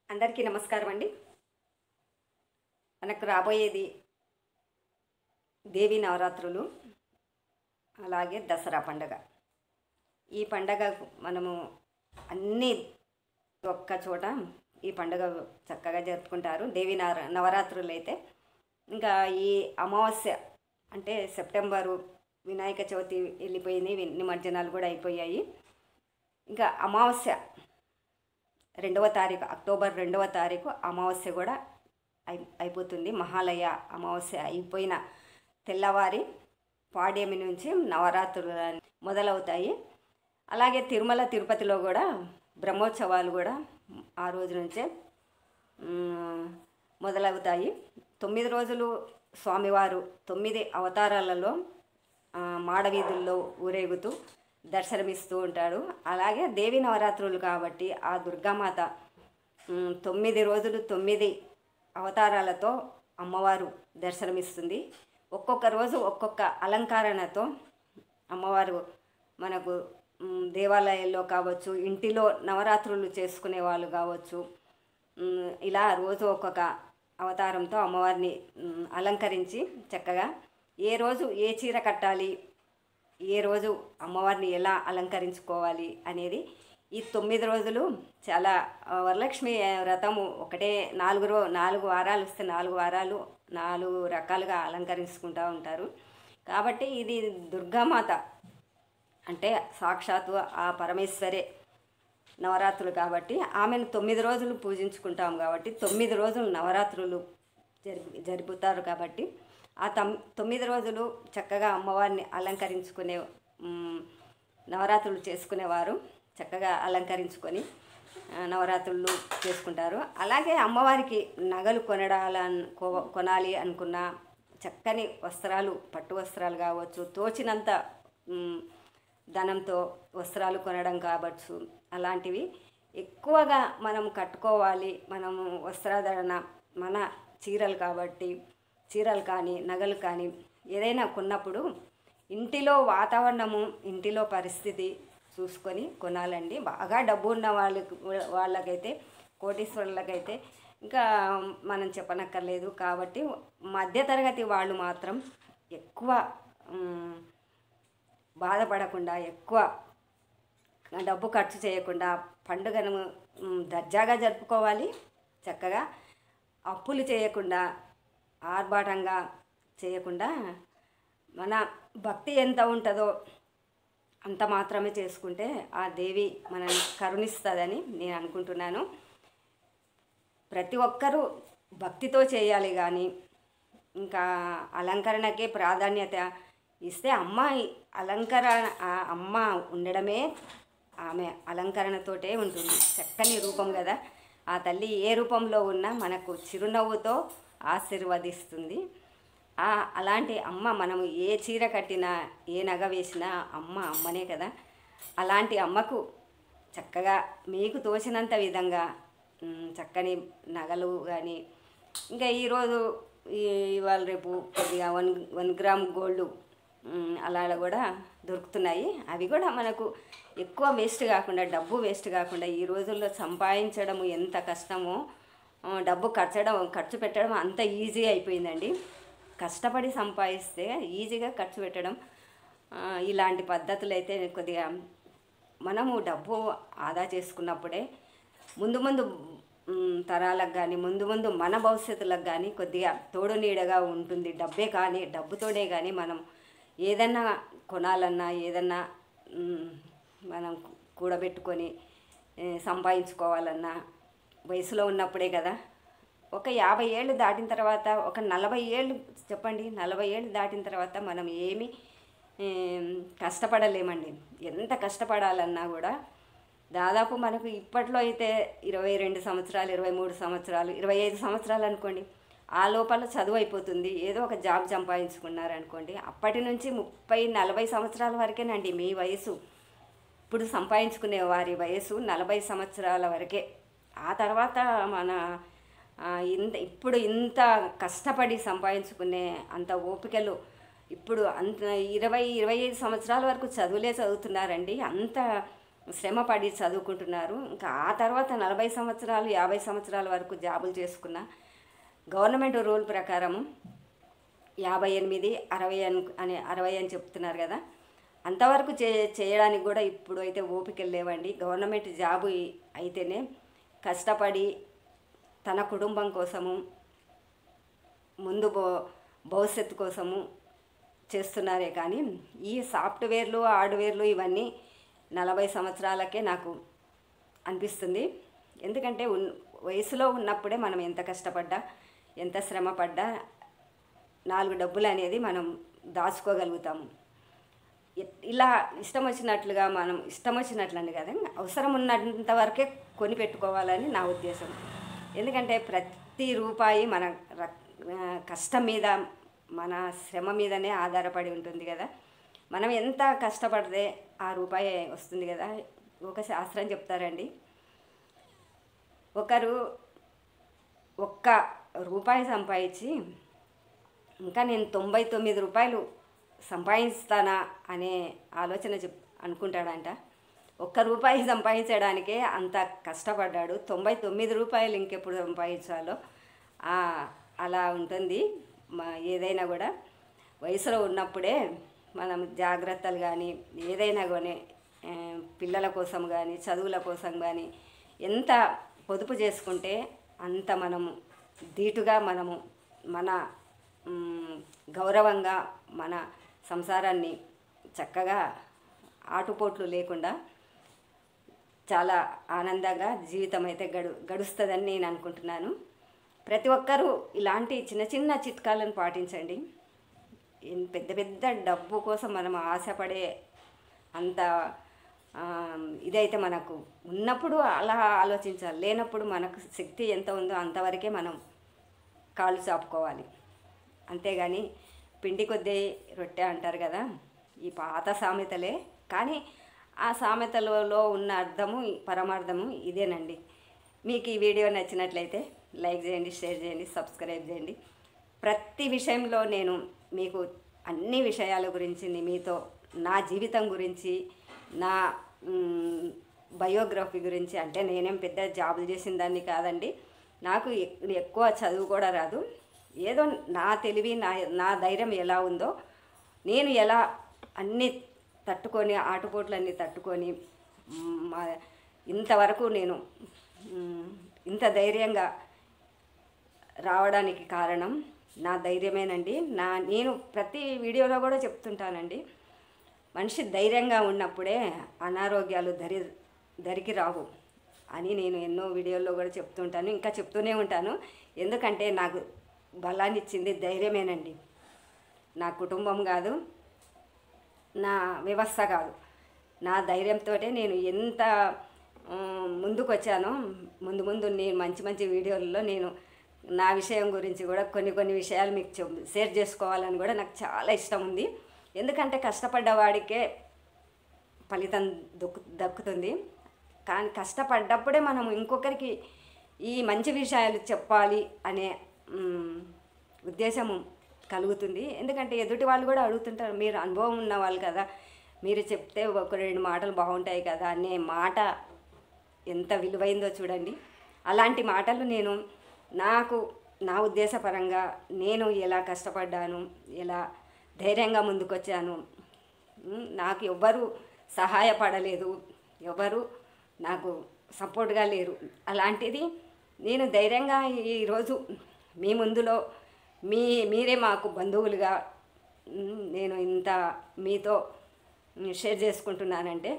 అందరికీ నమస్కారం అండి. మనకు రాబోయేది దేవీ నవరాత్రులు, అలాగే దసరా పండగ. ఈ పండగ మనము అన్ని ఒక్క చోట ఈ పండగ చక్కగా జరుపుకుంటారు. దేవీ నవరాత్రులు అయితే ఇంకా ఈ అమావాస్య అంటే సెప్టెంబరు వినాయక చవితి వెళ్ళిపోయింది, నిమజ్జనాలు కూడా అయిపోయాయి. ఇంకా అమావాస్య 2వ తారీఖు, అక్టోబర్ 2వ తారీఖు అమావాస్య కూడా అయిపోతుంది. మహాలయ అమావాస్య అయిపోయిన తెల్లవారి పాడ్యమి నుంచి నవరాత్రులు మొదలవుతాయి. అలాగే తిరుమల తిరుపతిలో కూడా బ్రహ్మోత్సవాలు కూడా ఆ రోజు నుంచే మొదలవుతాయి. 9 రోజులు స్వామివారు 9 అవతారాలలో మాడవీధుల్లో ఊరేగుతూ దర్శనమిస్తూ ఉంటాడు. అలాగే దేవి నవరాత్రులు కాబట్టి ఆ దుర్గామాత 9 రోజులు 9 అవతారాలతో అమ్మవారు దర్శనమిస్తుంది. ఒక్కొక్క రోజు ఒక్కొక్క అలంకరణతో అమ్మవారు మనకు దేవాలయాల్లో కావచ్చు, ఇంటిలో నవరాత్రులు చేసుకునే వాళ్ళు కావచ్చు, ఇలా రోజు ఒక్కొక్క అవతారంతో అమ్మవారిని అలంకరించి చక్కగా ఏ రోజు ఏ చీర కట్టాలి, ఏ రోజు అమ్మవారిని ఎలా అలంకరించుకోవాలి అనేది ఈ 9 రోజులు చాలా వరలక్ష్మి వ్రతము ఒకటే 4 వారాలు వస్తే 4 వారాలు 4 రకాలుగా అలంకరించుకుంటూ ఉంటారు. కాబట్టి ఇది దుర్గామాత అంటే సాక్షాత్తు ఆ పరమేశ్వరే నవరాత్రులు కాబట్టి ఆమెను 9 రోజులు పూజించుకుంటాం కాబట్టి 9 రోజులు నవరాత్రులు జరుపుతారు. కాబట్టి ఆ 9 రోజులు చక్కగా అమ్మవారిని అలంకరించుకునే నవరాత్రులు చేసుకునేవారు చక్కగా అలంకరించుకొని నవరాత్రులు చేసుకుంటారు. అలాగే అమ్మవారికి నగలు కొనాలి అనుకున్న చక్కని వస్త్రాలు, పట్టు వస్త్రాలు కావచ్చు, తోచినంత ధనంతో వస్త్రాలు కొనడం కావచ్చు, అలాంటివి ఎక్కువగా మనం కట్టుకోవాలి. మనము వస్త్రాధరణ మన చీరలు కాబట్టి చీరలు కానీ నగలు కానీ ఏదైనా కొన్నప్పుడు ఇంటిలో వాతావరణము, ఇంటిలో పరిస్థితి చూసుకొని కొనాలండి. బాగా డబ్బు ఉన్న వాళ్ళకైతే, కోటీశ్వరులకైతే ఇంకా మనం చెప్పనక్కర్లేదు. కాబట్టి మధ్యతరగతి వాళ్ళు మాత్రం ఎక్కువ బాధపడకుండా, ఎక్కువ డబ్బు ఖర్చు చేయకుండా పండుగను దర్జాగా జరుపుకోవాలి. చక్కగా అప్పులు చేయకుండా, ఆర్భాటంగా చేయకుండా మన భక్తి ఎంత ఉంటుందో అంత మాత్రమే చేసుకుంటే ఆ దేవి మనల్ని కరుణిస్తుందని నేను అనుకుంటున్నాను. ప్రతి ఒక్కరూ భక్తితో చేయాలి కానీ ఇంకా అలంకరణకే ప్రాధాన్యత ఇస్తే అమ్మ ఉండడమే ఆమె అలంకరణతోటే ఉంటుంది. చక్కని రూపం కదా ఆ తల్లి. ఏ రూపంలో ఉన్నా మనకు చిరునవ్వుతో ఆశీర్వదిస్తుంది. అలాంటి అమ్మ మనము ఏ చీర కట్టినా, ఏ నగ వేసినా అమ్మనే కదా. అలాంటి అమ్మకు చక్కగా మీకు తోచినంత విధంగా చక్కని నగలు కానీ ఇంకా ఈరోజు ఇవాళ రేపు కొద్దిగా 1 గ్రామ్ గోల్డ్ అలా కూడా దొరుకుతున్నాయి. అవి కూడా మనకు ఎక్కువ వేస్ట్ కాకుండా, డబ్బు వేస్ట్ కాకుండా ఈ రోజుల్లో సంపాదించడం ఎంత కష్టమో డబ్బు ఖర్చు పెట్టడం అంత ఈజీ అయిపోయిందండి. కష్టపడి సంపాదిస్తే ఈజీగా ఖర్చు పెట్టడం, ఇలాంటి పద్ధతులు అయితే కొద్దిగా మనము డబ్బు ఆదా చేసుకున్నప్పుడే ముందు తరాలకు కానీ ముందు మన భవిష్యత్తులకు కానీ కొద్దిగా తోడు నీడగా ఉంటుంది. డబ్బుతోనే కానీ మనం ఏదన్నా కొనాలన్నా, ఏదన్నా మనం కూడబెట్టుకొని సంపాదించుకోవాలన్నా వయసులో ఉన్నప్పుడే కదా. ఒక 50 ఏళ్ళు దాటిన తర్వాత, ఒక 40 ఏళ్ళు చెప్పండి, 40 ఏళ్ళు దాటిన తర్వాత మనం ఏమీ కష్టపడలేమండి. ఎంత కష్టపడాలన్నా కూడా దాదాపు మనకు ఇప్పట్లో అయితే 22 సంవత్సరాలు, 23 సంవత్సరాలు, 25 సంవత్సరాలు అనుకోండి, ఆ లోపల చదువు అయిపోతుంది. ఏదో ఒక జాబ్ సంపాదించుకున్నారనుకోండి, అప్పటి నుంచి 30-40 సంవత్సరాల వరకేనండి మీ వయసు. ఇప్పుడు సంపాదించుకునే వారి వయసు 40 సంవత్సరాల వరకే. ఆ తర్వాత ఇప్పుడు ఇంత కష్టపడి సంపాదించుకునే అంత ఓపికలు ఇప్పుడు అంత 20-25 సంవత్సరాల వరకు చదువుతున్నారండి. అంత శ్రమపడి చదువుకుంటున్నారు. ఇంకా ఆ తర్వాత 40 సంవత్సరాలు 50 సంవత్సరాల వరకు జాబులు చేసుకున్న గవర్నమెంట్ రూల్ ప్రకారము 58 60 అని చెప్తున్నారు కదా. అంతవరకు చేయడానికి కూడా ఇప్పుడు అయితే ఓపికలు లేవండి. గవర్నమెంట్ జాబు అయితేనే కష్టపడి తన కుటుంబం కోసము ముందు భవిష్యత్తు కోసము చేస్తున్నారే కానీ ఈ సాఫ్ట్వేర్లు హార్డ్వేర్లు ఇవన్నీ 40 సంవత్సరాలకే నాకు అనిపిస్తుంది. ఎందుకంటే వయసులో ఉన్నప్పుడే మనం ఎంత కష్టపడ్డా ఎంత శ్రమ పడ్డా 4 డబ్బులు అనేది మనం దాచుకోగలుగుతాము. ఇలా ఇష్టం వచ్చినట్లుగా మనం ఇష్టం వచ్చినట్లండి కదా, అవసరం ఉన్నంత వరకే కొని పెట్టుకోవాలని నా ఉద్దేశం. ఎందుకంటే ప్రతి రూపాయి మన కష్టం మీద మన శ్రమ మీదనే ఆధారపడి ఉంటుంది కదా. మనం ఎంత కష్టపడితే ఆ రూపాయి వస్తుంది కదా. ఒక శాస్త్రం చెప్తారండి, ఒకరు ₹1 సంపాదించి ఇంకా నేను 99 రూపాయలు సంపాదిస్తానా అనే ఆలోచన అనుకుంటాడంట. ₹1 సంపాదించడానికే అంత కష్టపడ్డాడు, 99 రూపాయలు ఇంకెప్పుడు సంపాదించాలో అలా ఉంటుంది. ఏదైనా కూడా వయసులో ఉన్నప్పుడే మనం జాగ్రత్తలు కానీ ఏదైనా కానీ పిల్లల కోసం కానీ చదువుల కోసం కానీ ఎంత పొదుపు చేసుకుంటే అంత మనము ధీటుగా మనము మన గౌరవంగా మన సంసారాన్ని చక్కగా ఆటుపోట్లు లేకుండా చాలా ఆనందంగా జీవితం అయితే గడుస్తుందని నేను అనుకుంటున్నాను. ప్రతి ఒక్కరూ ఇలాంటి చిన్న చిన్న చిట్కాలను పాటించండి. పెద్ద పెద్ద డబ్బు కోసం మనం ఆశపడే అంత ఇదైతే మనకు ఉన్నప్పుడు అలా ఆలోచించాలి, లేనప్పుడు మనకు శక్తి ఎంత ఉందో అంతవరకే మనం కాళ్ళు చాపుకోవాలి. అంతేగాని పిండి కొద్దీ రొట్టె అంటారు కదా, ఈ పాత సామెతలే కానీ ఆ సామెతలలో ఉన్న అర్థము పరమార్థము ఇదేనండి. మీకు ఈ వీడియో నచ్చినట్లయితే లైక్ చేయండి, షేర్ చేయండి, సబ్స్క్రైబ్ చేయండి. ప్రతి విషయంలో నేను మీకు అన్ని విషయాల గురించి మీతో నా జీవితం గురించి నా బయోగ్రఫీ గురించి, అంటే నేనేం పెద్ద జాబులు చేసిన దాన్ని కాదండి, నాకు ఎక్కువ చదువు కూడా రాదు. ఏదో నా తెలివి నా ధైర్యం ఎలా ఉందో నేను ఎలా అన్నీ తట్టుకొని ఆటుపోట్లన్నీ తట్టుకొని ఇంతవరకు నేను ఇంత ధైర్యంగా రావడానికి కారణం నా ధైర్యమేనండి. నేను ప్రతి వీడియోలో కూడా చెప్తుంటానండి, మనిషి ధైర్యంగా ఉన్నప్పుడే అనారోగ్యాలు దరికి రావు అని నేను ఎన్నో వీడియోల్లో కూడా చెప్తుంటాను, ఇంకా చెప్తూనే ఉంటాను. ఎందుకంటే నాకు బలాన్ని ఇచ్చింది ధైర్యమేనండి. నా కుటుంబం కాదు, నా వ్యవస్థ కాదు, నా ధైర్యంతో నేను ఎంత ముందుకు వచ్చానో. ముందు నేను మంచి మంచి వీడియోలలో నేను నా విషయం గురించి కూడా కొన్ని విషయాలు మీకు షేర్ చేసుకోవాలని కూడా నాకు చాలా ఇష్టం ఉంది. ఎందుకంటే కష్టపడ్డవాడికే ఫలితం దక్కుతుంది. కానీ కష్టపడ్డప్పుడే మనం ఇంకొకరికి ఈ మంచి విషయాలు చెప్పాలి అనే ఉద్దేశము కలుగుతుంది. ఎందుకంటే ఎదుటి వాళ్ళు కూడా అడుగుతుంటారు, మీరు అనుభవం ఉన్న వాళ్ళు కదా, మీరు చెప్తే 1-2 మాటలు బాగుంటాయి కదా అనే మాట ఎంత విలువైందో చూడండి. అలాంటి మాటలు నేను నా ఉద్దేశపరంగా నేను ఎలా కష్టపడ్డాను, ఎలా ధైర్యంగా ముందుకొచ్చాను, నాకు ఎవ్వరు సహాయపడలేదు, ఎవరు నాకు సపోర్ట్గా లేరు. అలాంటిది నేను ధైర్యంగా ఈరోజు మీ ముందులో మీరే మాకు బంధువులుగా నేను ఇంత మీతో షేర్ చేసుకుంటున్నానంటే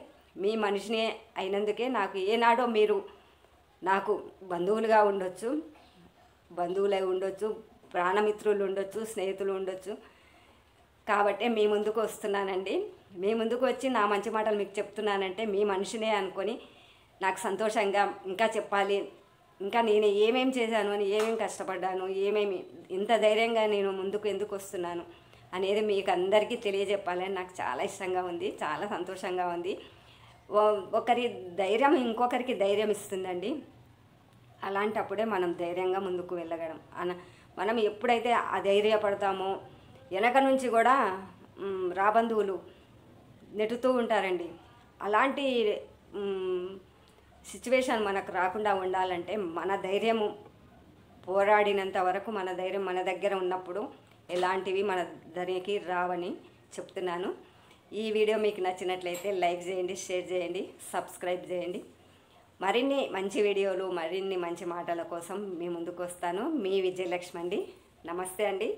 మీ మనిషిని అయినందుకే. నాకు ఏనాడో మీరు నాకు బంధువులుగా ఉండొచ్చు, బంధువులై ఉండొచ్చు, ప్రాణమిత్రులు ఉండొచ్చు, స్నేహితులు ఉండొచ్చు. కాబట్టి మీ ముందుకు వస్తున్నానండి. మీ ముందుకు వచ్చి నా మంచి మాటలు మీకు చెప్తున్నానంటే మీ మనిషినే అనుకొని నాకు సంతోషంగా ఇంకా చెప్పాలి, ఇంకా నేను ఏమేమి చేశాను అని, ఏమేమి కష్టపడ్డాను, ఏమేమి ఇంత ధైర్యంగా నేను ముందుకు ఎందుకు వస్తున్నాను అనేది మీకు అందరికీ తెలియజెప్పాలని నాకు చాలా ఇష్టంగా ఉంది, చాలా సంతోషంగా ఉంది. ఒకరి ధైర్యం ఇంకొకరికి ధైర్యం ఇస్తుందండి. అలాంటప్పుడే మనం ధైర్యంగా ముందుకు వెళ్ళగలం. మనం ఎప్పుడైతే అధైర్యపడతామో వెనక నుంచి కూడా రాబంధువులు నెట్టుతూ ఉంటారండి. అలాంటి సిచ్యువేషన్ మనకు రాకుండా ఉండాలంటే మన ధైర్యము పోరాడినంత వరకు మన ధైర్యం మన దగ్గర ఉన్నప్పుడు ఎలాంటివి మన ధరికి రావని చెప్తున్నాను. ఈ వీడియో మీకు నచ్చినట్లయితే లైక్ చేయండి, షేర్ చేయండి, సబ్స్క్రైబ్ చేయండి. మరిన్ని మంచి వీడియోలు, మరిన్ని మంచి మాటల కోసం మీ ముందుకు వస్తాను. మీ విజయలక్ష్మి అండి. నమస్తే అండి.